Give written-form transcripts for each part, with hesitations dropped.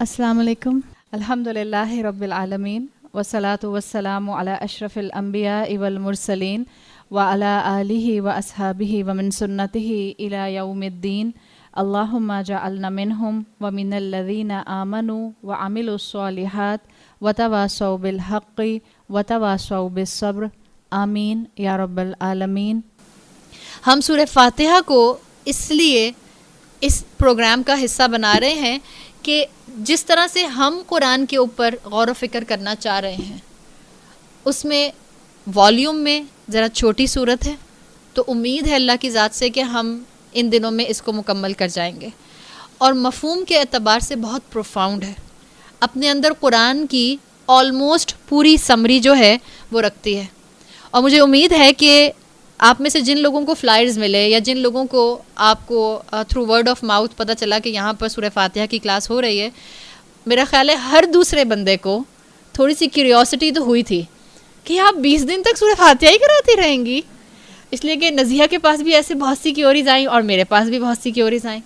السلام علیکم. الحمد للہ رب العالمین والصلاة والسلام علی اشرف الانبیاء والمرسلین وعلی آلہ واصحابہ ومن سنتہ الی یوم الدین. اللہم اجعلنا منہم ومن الذین آمنوا وعملوا الصالحات وتواصوا بالحق وتواصوا بالصبر. آمین یا رب العالمین. ہم سورہ فاتحہ کو اس لیے اس پروگرام کا حصہ بنا رہے ہیں کہ جس طرح سے ہم قرآن کے اوپر غور و فکر کرنا چاہ رہے ہیں، اس میں والیوم میں ذرا چھوٹی صورت ہے، تو امید ہے اللہ کی ذات سے کہ ہم ان دنوں میں اس کو مکمل کر جائیں گے، اور مفہوم کے اعتبار سے بہت پروفاؤنڈ ہے. اپنے اندر قرآن کی آلموسٹ پوری سمری جو ہے وہ رکھتی ہے. اور مجھے امید ہے کہ آپ میں سے جن لوگوں کو فلائرز ملے یا جن لوگوں کو آپ کو تھرو ورڈ آف ماؤتھ پتہ چلا کہ یہاں پر سورہ فاتحہ کی کلاس ہو رہی ہے، میرا خیال ہے ہر دوسرے بندے کو تھوڑی سی کیوریوسٹی تو ہوئی تھی کہ آپ 20 دن تک سورہ فاتحہ ہی کراتی رہیں گی. اس لیے کہ نزیہ کے پاس بھی ایسے بہت سی کیوریز آئیں اور میرے پاس بھی بہت سی کیوریز آئیں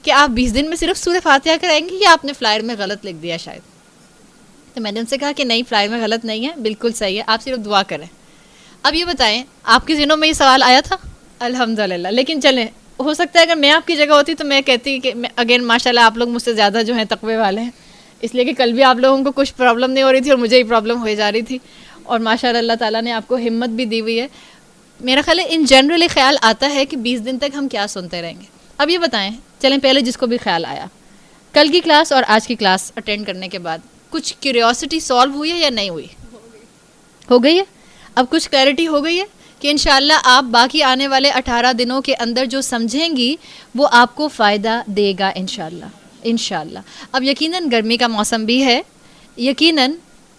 کہ آپ 20 دن میں صرف سورہ فاتحہ کرائیں گی یا آپ نے فلائر میں غلط لکھ دیا شاید. تو میں نے ان سے کہا کہ نہیں، فلائر میں غلط نہیں ہے، بالکل صحیح ہے، آپ صرف دعا کریں. اب یہ بتائیں آپ کے ذہنوں میں یہ سوال آیا تھا؟ الحمدللہ. لیکن چلیں، ہو سکتا ہے اگر میں آپ کی جگہ ہوتی تو میں کہتی کہ اگین ماشاءاللہ آپ لوگ مجھ سے زیادہ جو ہیں تقوی والے ہیں، اس لیے کہ کل بھی آپ لوگوں کو کچھ پرابلم نہیں ہو رہی تھی اور مجھے ہی پرابلم ہوئی جا رہی تھی، اور ماشاءاللہ اللہ تعالیٰ نے آپ کو ہمت بھی دی ہوئی ہے. میرا خیال ہے ان جنرلی خیال آتا ہے کہ 20 دن تک ہم کیا سنتے رہیں گے. اب یہ بتائیں، چلیں پہلے جس کو بھی خیال آیا، کل کی کلاس اور آج کی کلاس اٹینڈ کرنے کے بعد کچھ کیوریوسٹی سالو ہوئی ہے یا نہیں ہوئی؟ ہو گئی ہے. اب کچھ کلیئرٹی ہو گئی ہے کہ انشاءاللہ آپ باقی آنے والے 18 دنوں کے اندر جو سمجھیں گی وہ آپ کو فائدہ دے گا انشاءاللہ. اب یقیناً گرمی کا موسم بھی ہے، یقیناً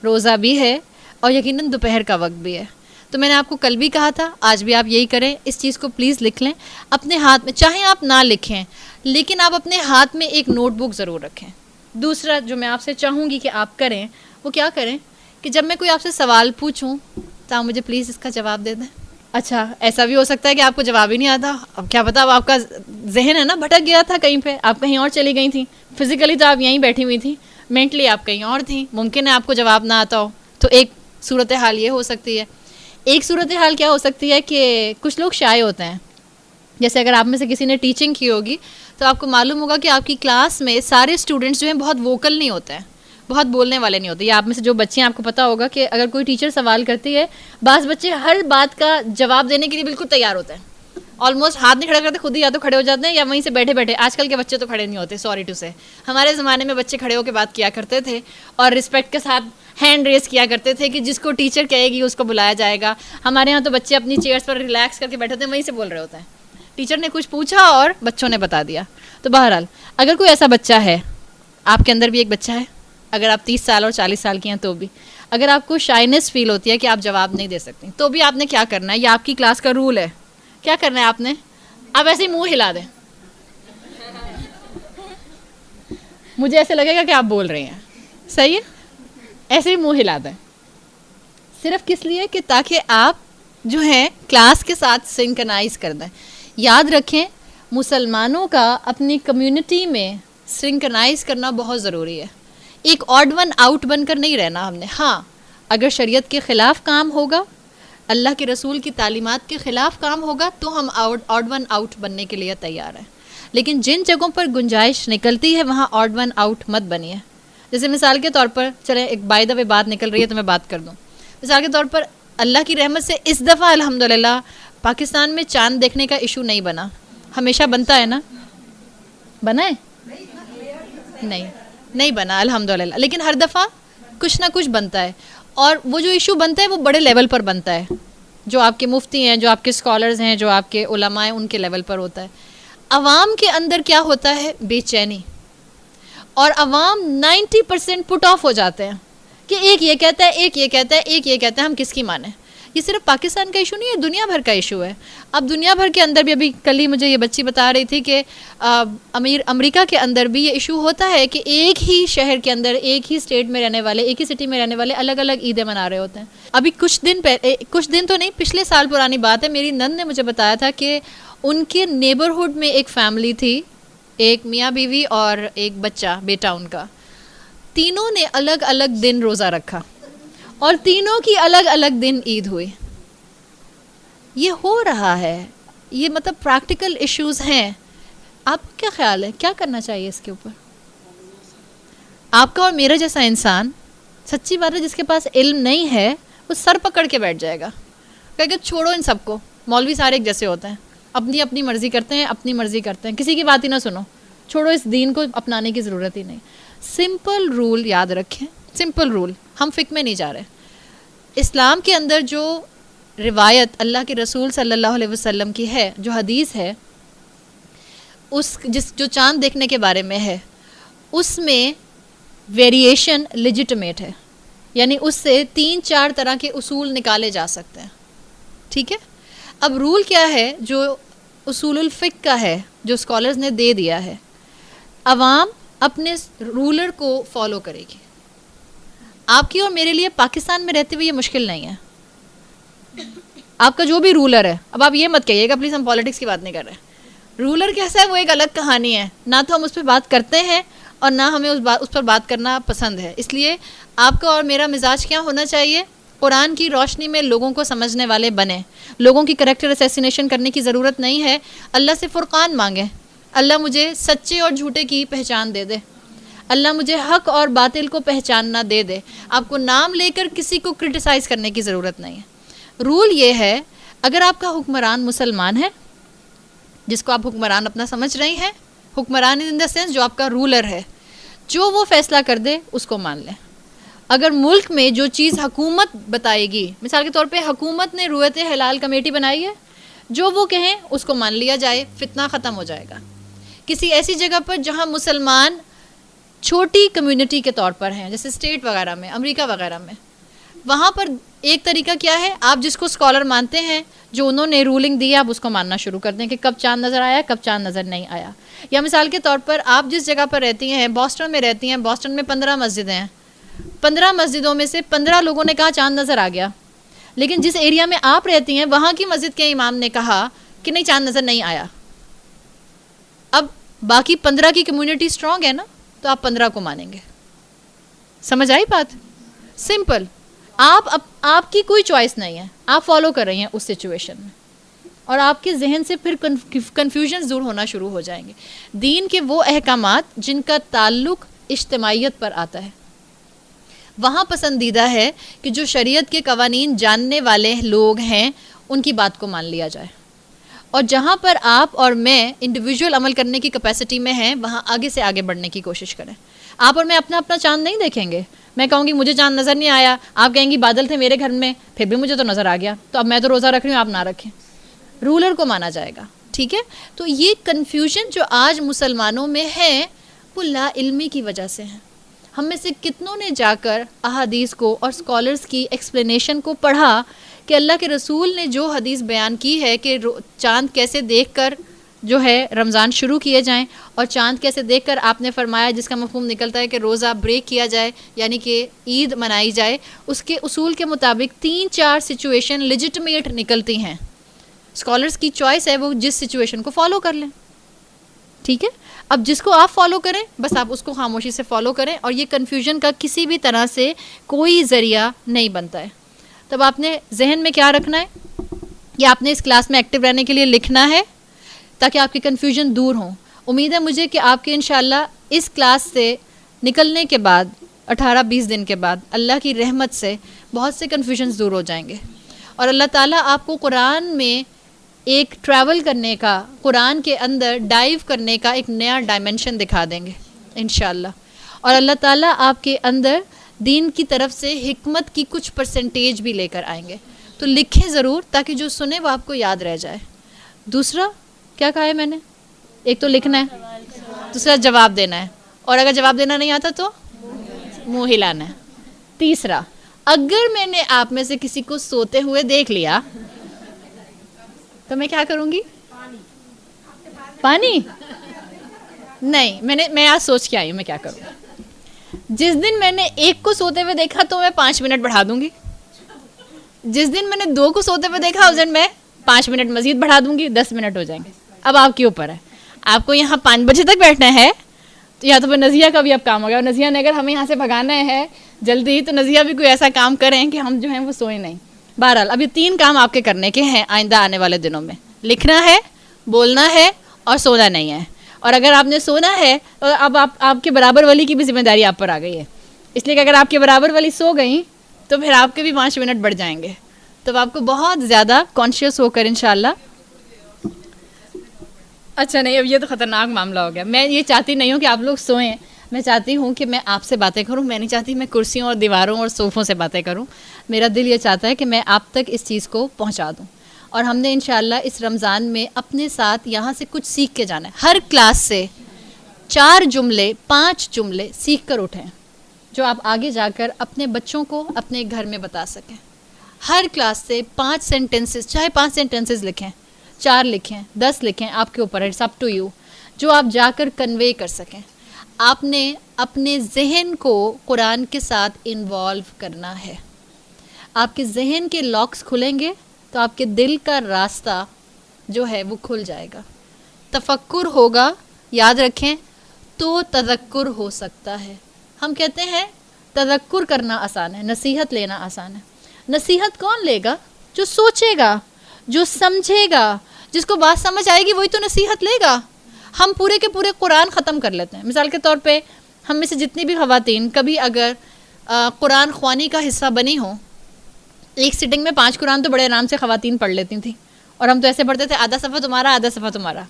روزہ بھی ہے، اور یقیناً دوپہر کا وقت بھی ہے. تو میں نے آپ کو کل بھی کہا تھا، آج بھی آپ یہی کریں، اس چیز کو پلیز لکھ لیں اپنے ہاتھ میں. چاہیں آپ نہ لکھیں لیکن آپ اپنے ہاتھ میں ایک نوٹ بک ضرور رکھیں. دوسرا جو میں آپ سے چاہوں گی کہ آپ کریں وہ کیا کریں کہ جب میں کوئی آپ سے سوال پوچھوں تو آپ مجھے پلیز اس کا جواب دے دیں. اچھا، ایسا بھی ہو سکتا ہے کہ آپ کو جواب ہی نہیں آتا. اب کیا پتا، اب آپ کا ذہن ہے نا بھٹک گیا تھا کہیں پہ، آپ کہیں اور چلی گئی تھیں. فزیکلی تو آپ یہیں بیٹھی ہوئی تھیں، مینٹلی آپ کہیں اور تھیں. ممکن ہے آپ کو جواب نہ آتا ہو. تو ایک صورتحال یہ ہو سکتی ہے. ایک صورتحال کیا ہو سکتی ہے کہ کچھ لوگ شائع ہوتے ہیں. جیسے اگر آپ میں سے کسی نے ٹیچنگ کی ہوگی تو آپ کو معلوم ہوگا کہ آپ کی کلاس میں سارے اسٹوڈنٹس جو ہیں بہت ووکل نہیں ہوتے ہیں، بہت بولنے والے نہیں ہوتے. یا آپ میں سے جو بچے ہیں آپ کو پتہ ہوگا کہ اگر کوئی ٹیچر سوال کرتی ہے، بعض بچے ہر بات کا جواب دینے کے لیے بالکل تیار ہوتے ہیں، آلموسٹ ہاتھ نہیں کھڑا کرتے، خود ہی یا تو کھڑے ہو جاتے ہیں یا وہیں سے بیٹھے بیٹھے. آج کل کے بچے تو کھڑے نہیں ہوتے، سوری ٹو سے. ہمارے زمانے میں بچے کھڑے ہو کے بات کیا کرتے تھے اور رسپیکٹ کے ساتھ ہینڈ ریز کیا کرتے تھے کہ جس کو ٹیچر کہے گی اس کو بلایا جائے گا. ہمارے یہاں تو بچے اپنی چیئرس پر ریلیکس کر کے بیٹھے ہوتے ہیں، وہیں سے بول رہے ہوتے ہیں. ٹیچر نے کچھ پوچھا اور بچوں نے بتا دیا. تو بہرحال اگر کوئی ایسا بچہ ہے، آپ کے اندر بھی ایک بچہ ہے، اگر آپ 30 سال اور 40 سال کی ہیں تو بھی، اگر آپ کو شائنس فیل ہوتی ہے کہ آپ جواب نہیں دے سکتی، تو بھی آپ نے کیا کرنا ہے، یہ آپ کی کلاس کا رول ہے. کیا کرنا ہے آپ نے؟ آپ ایسے ہی منہ ہلا دیں. مجھے ایسے لگے گا کہ آپ بول رہی ہیں، صحیح ہے؟ ایسے ہی منہ ہلا دیں. صرف کس لیے کہ تاکہ آپ جو ہیں کلاس کے ساتھ سنکرنائز کر دیں. یاد رکھیں، مسلمانوں کا اپنی کمیونٹی میں سنکرنائز کرنا بہت ضروری ہے. ایک آڈ ون آؤٹ بن کر نہیں رہنا ہم نے. ہاں، اگر شریعت کے خلاف کام ہوگا، اللہ کے رسول کی تعلیمات کے خلاف کام ہوگا تو ہم آڈ ون آؤٹ بننے کے لیے تیار ہیں. لیکن جن جگہوں پر گنجائش نکلتی ہے وہاں آڈ ون آؤٹ مت بنیے. جیسے مثال کے طور پر، چلیں ایک بائی دا وے بات نکل رہی ہے تو میں بات کر دوں. مثال کے طور پر اللہ کی رحمت سے اس دفعہ الحمدللہ پاکستان میں چاند دیکھنے کا ایشو نہیں بنا. ہمیشہ بنتا ہے نا؟ بنا ہے؟ نہیں بنا الحمدللہ. لیکن ہر دفعہ کچھ نہ کچھ بنتا ہے، اور وہ جو ایشو بنتا ہے وہ بڑے لیول پر بنتا ہے. جو آپ کے مفتی ہیں، جو آپ کے اسکالرز ہیں، جو آپ کے علماء ہیں، ان کے لیول پر ہوتا ہے. عوام کے اندر کیا ہوتا ہے؟ بے چینی. اور عوام 90% پٹ آف ہو جاتے ہیں کہ ایک یہ کہتا ہے، ایک یہ کہتا ہے، ایک یہ کہتا ہے، ہم کس کی مانیں؟ یہ صرف پاکستان کا ایشو نہیں ہے، دنیا بھر کا ایشو ہے. اب دنیا بھر کے اندر بھی، ابھی کل ہی مجھے یہ بچی بتا رہی تھی کہ امریکہ کے اندر بھی یہ ایشو ہوتا ہے کہ ایک ہی شہر کے اندر، ایک ہی اسٹیٹ میں رہنے والے، ایک ہی سٹی میں رہنے والے الگ الگ عیدیں منا رہے ہوتے ہیں. ابھی کچھ دن تو نہیں، پچھلے سال پرانی بات ہے، میری نند نے مجھے بتایا تھا کہ ان کے نیبرہڈ میں ایک فیملی تھی، ایک میاں بیوی اور ایک بچہ، بیٹا ان کا. تینوں نے الگ الگ دن روزہ رکھا اور تینوں کی الگ الگ دن عید ہوئی. یہ ہو رہا ہے, یہ مطلب پریکٹیکل ایشوز ہیں. آپ کا کیا خیال ہے, کیا کرنا چاہیے اس کے اوپر؟ آپ کا اور میرا جیسا انسان, سچی بات ہے, جس کے پاس علم نہیں ہے وہ سر پکڑ کے بیٹھ جائے گا, کہ چھوڑو ان سب کو, مولوی سارے ایک جیسے ہوتے ہیں, اپنی اپنی مرضی کرتے ہیں, اپنی مرضی کرتے ہیں, کسی کی بات ہی نہ سنو, چھوڑو, اس دین کو اپنانے کی ضرورت ہی نہیں. سمپل رول یاد رکھیں, سمپل رول. ہم فقہ میں نہیں جا رہے. اسلام کے اندر جو روایت اللہ کے رسول صلی اللہ علیہ وسلم کی ہے, جو حدیث ہے, جو چاند دیکھنے کے بارے میں ہے, اس میں ویریشن لیجٹمیٹ ہے, یعنی اس سے 3-4 طرح کے اصول نکالے جا سکتے ہیں. ٹھیک ہے. اب رول کیا ہے جو اصول الفقہ کا ہے, جو اسکالرز نے دے دیا ہے, عوام اپنے رولر کو فالو کرے گی. آپ کی اور میرے لیے پاکستان میں رہتے ہوئے یہ مشکل نہیں ہے. آپ کا جو بھی رولر ہے, اب آپ یہ مت کہیے گا پلیز ہم پالیٹکس کی بات نہیں کر رہے, رولر کیسا ہے وہ ایک الگ کہانی ہے, نہ تو ہم اس پہ بات کرتے ہیں اور نہ ہمیں اس پر بات کرنا پسند ہے. اس لیے آپ کا اور میرا مزاج کیا ہونا چاہیے, قرآن کی روشنی میں لوگوں کو سمجھنے والے بنیں. لوگوں کی کریکٹر اسیسینیشن کرنے کی ضرورت نہیں ہے. اللہ سے فرقان مانگیں, اللہ مجھے سچے اور جھوٹے کی پہچان دے دے, اللہ مجھے حق اور باطل کو پہچاننا دے دے. آپ کو نام لے کر کسی کو کرٹیسائز کرنے کی ضرورت نہیں ہے. رول یہ ہے, اگر آپ کا حکمران مسلمان ہے, جس کو آپ حکمران اپنا سمجھ رہی ہیں, حکمران ان دا سینس جو آپ کا رولر ہے, جو وہ فیصلہ کر دے اس کو مان لیں. اگر ملک میں جو چیز حکومت بتائے گی, مثال کے طور پہ حکومت نے رویت حلال کمیٹی بنائی ہے, جو وہ کہیں اس کو مان لیا جائے, فتنہ ختم ہو جائے گا. کسی ایسی جگہ پر جہاں مسلمان چھوٹی کمیونٹی کے طور پر ہیں, جیسے اسٹیٹ وغیرہ میں, امریکہ وغیرہ میں, وہاں پر ایک طریقہ کیا ہے, آپ جس کو اسکالر مانتے ہیں, جو انہوں نے رولنگ دی ہے, آپ اس کو ماننا شروع کر دیں کہ کب چاند نظر آیا, کب چاند نظر نہیں آیا. یا مثال کے طور پر آپ جس جگہ پر رہتی ہیں, بوسٹن میں رہتی ہیں, بوسٹن میں 15 مسجدیں ہیں, 15 مسجدوں میں سے 15 لوگوں نے کہا چاند نظر آ گیا, لیکن جس ایریا میں آپ رہتی ہیں وہاں کی مسجد کے امام نے کہا کہ نہیں, چاند نظر نہیں آیا. اب باقی 15 کی کمیونٹی اسٹرانگ ہے نا, تو آپ 15 کو مانیں گے. سمجھ آئی بات؟ سمپل. آپ کی کوئی چوائس نہیں ہے, آپ فالو کر رہی ہیں اس سچویشن میں, اور آپ کے ذہن سے پھر کنفیوژن دور ہونا شروع ہو جائیں گے. دین کے وہ احکامات جن کا تعلق اجتماعیت پر آتا ہے, وہاں پسندیدہ ہے کہ جو شریعت کے قوانین جاننے والے لوگ ہیں ان کی بات کو مان لیا جائے, اور جہاں پر آپ اور میں انڈیویجول عمل کرنے کی کیپیسٹی میں ہیں وہاں آگے سے آگے بڑھنے کی کوشش کریں. آپ اور میں اپنا اپنا چاند نہیں دیکھیں گے. میں کہوں گی مجھے چاند نظر نہیں آیا, آپ کہیں گی بادل تھے میرے گھر میں, پھر بھی مجھے تو نظر آ گیا, تو اب میں تو روزہ رکھ رہی ہوں, آپ نہ رکھیں. رولر کو مانا جائے گا. ٹھیک ہے. تو یہ کنفیوژن جو آج مسلمانوں میں ہے وہ لا علمی کی وجہ سے ہے. ہم میں سے کتنوں نے جا کر احادیث کو اور اسکالرس کی ایکسپلینیشن کو پڑھا کہ اللہ کے رسول نے جو حدیث بیان کی ہے کہ چاند کیسے دیکھ کر جو ہے رمضان شروع کیے جائیں, اور چاند کیسے دیکھ کر آپ نے فرمایا جس کا مفہوم نکلتا ہے کہ روزہ بریک کیا جائے, یعنی کہ عید منائی جائے, اس کے اصول کے مطابق 3-4 سچویشن لیجٹمیٹ نکلتی ہیں. اسکالرس کی چوائس ہے وہ جس سچویشن کو فالو کر لیں. ٹھیک ہے. اب جس کو آپ فالو کریں بس آپ اس کو خاموشی سے فالو کریں, اور یہ کنفیوژن کا کسی بھی طرح سے کوئی ذریعہ نہیں بنتا ہے. تب آپ نے ذہن میں کیا رکھنا ہے, یا آپ نے اس کلاس میں ایکٹیو رہنے کے لیے لکھنا ہے تاکہ آپ کی کنفیوژن دور ہوں. امید ہے مجھے کہ آپ کے انشاءاللہ اس کلاس سے نکلنے کے بعد 18-20 دن کے بعد اللہ کی رحمت سے بہت سے کنفیوژنز دور ہو جائیں گے, اور اللہ تعالیٰ آپ کو قرآن میں ایک ٹریول کرنے کا, قرآن کے اندر ڈائیو کرنے کا ایک نیا ڈائمنشن دکھا دیں گے انشاءاللہ. اور اللہ تعالیٰ آپ کے اندر دین کی طرف سے حکمت کی کچھ پرسنٹیج بھی لے کر آئیں گے. تو لکھیں ضرور تاکہ جو سنے وہ آپ کو یاد رہ جائے. دوسرا کیا کہا ہے میں نے, ایک تو لکھنا ہے, دوسرا جواب دینا ہے, اور اگر جواب دینا نہیں آتا تو منہ ہلانا ہے. تیسرا, اگر میں نے آپ میں سے کسی کو سوتے ہوئے دیکھ لیا تو میں کیا کروں گی؟ پانی نہیں, میں آج سوچ کے آئی ہوں میں کیا کروں. جس دن میں نے ایک کو سوتے ہوئے دیکھا تو میں 5 منٹ بڑھا دوں گی. جس دن میں نے 2 کو سوتے ہوئے دیکھا اس دن میں 5 منٹ مزید بڑھا دوں گی, 10 منٹ ہو جائیں گے. اب آپ کے اوپر ہے, آپ کو یہاں 5 بجے تک بیٹھنا ہے یا تو پھر نزیہ کا بھی اب کام ہو گیا. اور نزیہ نے اگر ہمیں یہاں سے بھگانا ہے جلدی تو نزیہ بھی کوئی ایسا کام کریں کہ ہم جو ہیں وہ سوئیں نہیں. بہرحال اب یہ 3 کام آپ کے کرنے کے ہیں آئندہ آنے والے دنوں میں. لکھنا ہے, بولنا ہے اور سونا نہیں ہے. اور اگر آپ نے سونا ہے تو اب آپ کے برابر والی کی بھی ذمہ داری آپ پر آ گئی ہے, اس لیے کہ اگر آپ کے برابر والی سو گئیں تو پھر آپ کے بھی 5 منٹ بڑھ جائیں گے. تو آپ کو بہت زیادہ کانشیس ہو کر انشاءاللہ. اچھا نہیں, اب یہ تو خطرناک معاملہ ہو گیا. میں یہ چاہتی نہیں ہوں کہ آپ لوگ سوئیں, میں چاہتی ہوں کہ میں آپ سے باتیں کروں. میں نہیں چاہتی میں کرسیوں اور دیواروں اور صوفوں سے باتیں کروں. میرا دل یہ چاہتا ہے کہ میں آپ تک اس چیز کو پہنچا دوں. اور ہم نے انشاءاللہ اس رمضان میں اپنے ساتھ یہاں سے کچھ سیکھ کے جانا ہے. ہر کلاس سے 4 جملے 5 جملے سیکھ کر اٹھیں جو آپ آگے جا کر اپنے بچوں کو اپنے گھر میں بتا سکیں. ہر کلاس سے 5 سینٹنسز, چاہے 5 سینٹنسز لکھیں, 4 لکھیں, 10 لکھیں, آپ کے اوپر ہے, اٹس اپ ٹو یو, جو آپ جا کر کنوے کر سکیں. آپ نے اپنے ذہن کو قرآن کے ساتھ انوالو کرنا ہے. آپ کے ذہن کے لاکس کھلیں گے تو آپ کے دل کا راستہ جو ہے وہ کھل جائے گا. تفکر ہوگا, یاد رکھیں, تو تذکر ہو سکتا ہے. ہم کہتے ہیں تذکر کرنا آسان ہے, نصیحت لینا آسان ہے. نصیحت کون لے گا؟ جو سوچے گا, جو سمجھے گا, جس کو بات سمجھ آئے گی وہی تو نصیحت لے گا. ہم پورے کے پورے قرآن ختم کر لیتے ہیں. مثال کے طور پہ ہم میں سے جتنی بھی خواتین کبھی اگر قرآن خوانی کا حصہ بنی ہوں, ایک سٹنگ میں 5 قرآن تو بڑے آرام سے خواتین پڑھ لیتی تھیں. اور ہم تو ایسے پڑھتے تھے, آدھا صفحہ تمہارا, آدھا صفحہ تمہارا.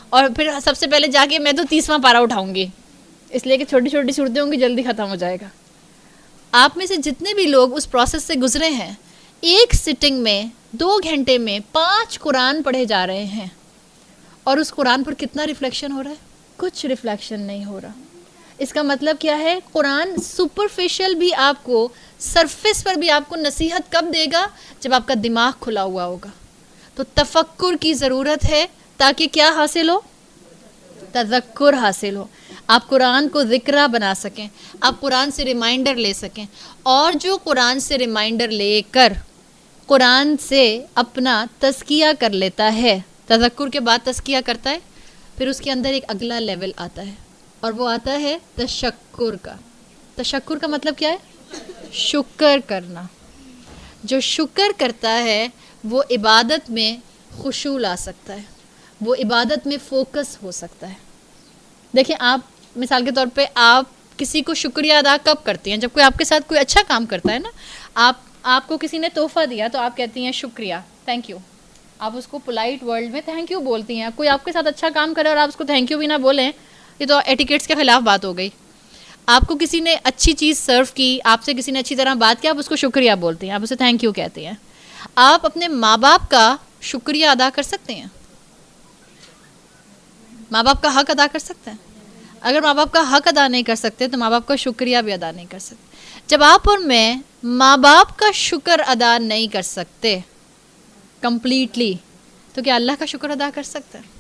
اور پھر سب سے پہلے جا کے میں تو 30واں پارہ اٹھاؤں گی, اس لیے کہ چھوٹی چھوٹی صورتیں ہوں گی, جلدی ختم ہو جائے گا. آپ میں سے جتنے بھی لوگ اس پروسیس سے گزرے ہیں, ایک سٹنگ میں 2 گھنٹے میں 5 قرآن پڑھے جا رہے ہیں. اور اس قرآن پر کتنا ریفلیکشن ہو رہا ہے؟ کچھ ریفلیکشن نہیں ہو رہا. اس کا مطلب کیا ہے؟ قرآن سپرفیشل بھی آپ کو, سرفیس پر بھی آپ کو نصیحت کب دے گا؟ جب آپ کا دماغ کھلا ہوا ہوگا. تو تفکر کی ضرورت ہے تاکہ کیا حاصل ہو؟ تذکر حاصل ہو. آپ قرآن کو ذکرہ بنا سکیں, آپ قرآن سے ریمائنڈر لے سکیں. اور جو قرآن سے ریمائنڈر لے کر قرآن سے اپنا تزکیہ کر لیتا ہے, تذکر کے بعد تزکیہ کرتا ہے, پھر اس کے اندر ایک اگلا لیول آتا ہے, اور وہ آتا ہے تشکر کا. تشکر کا مطلب کیا ہے؟ شکر کرنا. جو شکر کرتا ہے وہ عبادت میں خشوع لا سکتا ہے, وہ عبادت میں فوکس ہو سکتا ہے. دیکھیں, آپ مثال کے طور پہ آپ کسی کو شکریہ ادا کب کرتی ہیں؟ جب کوئی آپ کے ساتھ کوئی اچھا کام کرتا ہے نا. آپ کو کسی نے تحفہ دیا تو آپ کہتی ہیں شکریہ, تھینک یو. آپ اس کو پولائٹ ورلڈ میں تھینک یو بولتی ہیں. کوئی آپ کے ساتھ اچھا کام کرے اور آپ اس کو تھینک یو بھی نہ بولیں, یہ تو ایٹیکیٹس کے خلاف بات ہو گئی. آپ کو کسی نے اچھی چیز سرو کی, آپ سے کسی نے اچھی طرح بات کی, آپ اس کو شکریہ بولتے ہیں, آپ اسے تھینک یو کہتے ہیں. آپ اپنے ماں باپ کا شکریہ ادا کر سکتے ہیں, ماں باپ کا حق ادا کر سکتے ہیں. اگر ماں باپ کا حق ادا نہیں کر سکتے تو ماں باپ کا شکریہ بھی ادا نہیں کر سکتے. جب آپ اور میں ماں باپ کا شکر ادا نہیں کر سکتے کمپلیٹلی, تو کیا اللہ کا شکر ادا کر سکتے ہیں؟